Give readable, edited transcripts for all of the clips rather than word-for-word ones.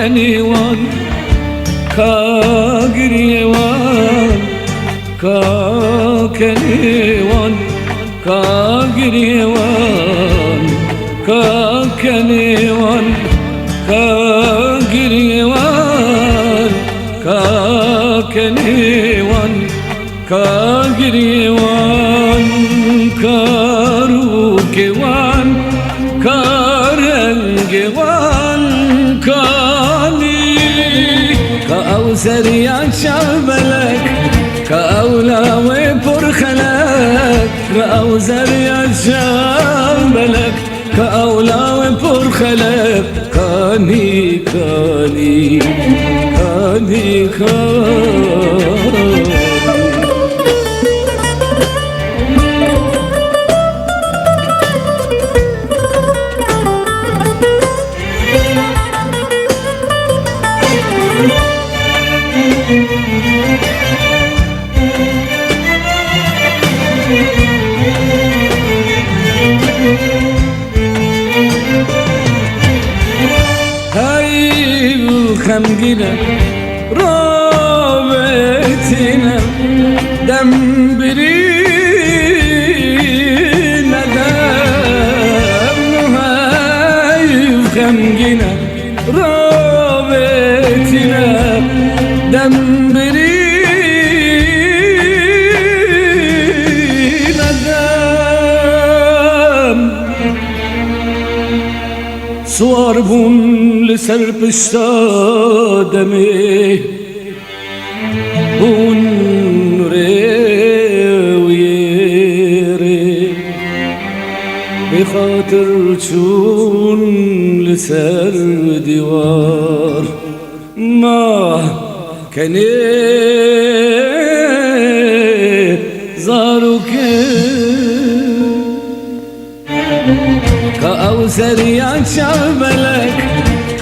كنيوان كاغريوان كاكنيوان كاغريوان كاكنيوان كاغريوان كاكنيوان كاغريوان كاروكيوان كارنجوان كاني كأوزر يا شابلك كأولا وبرخلك كأوزر يا شابلك كأولا وبرخلك كاني كاني كاني كاني خمجنا رابطنا دم برينا دم هاي خمجنا رابطنا دم برينا دم صور بون لسر پشتا دمه بون ریویره بخاطر چون لسر دیوار ما کنه زارو که كأوزر يا شابلك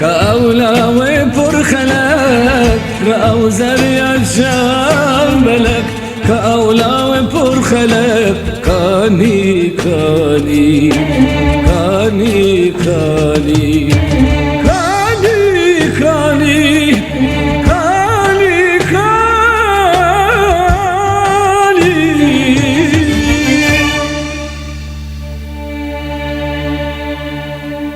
كأولا وبرخلك كأوزر يا شابلك كأولا وبرخلك كاني كاني كاني كاني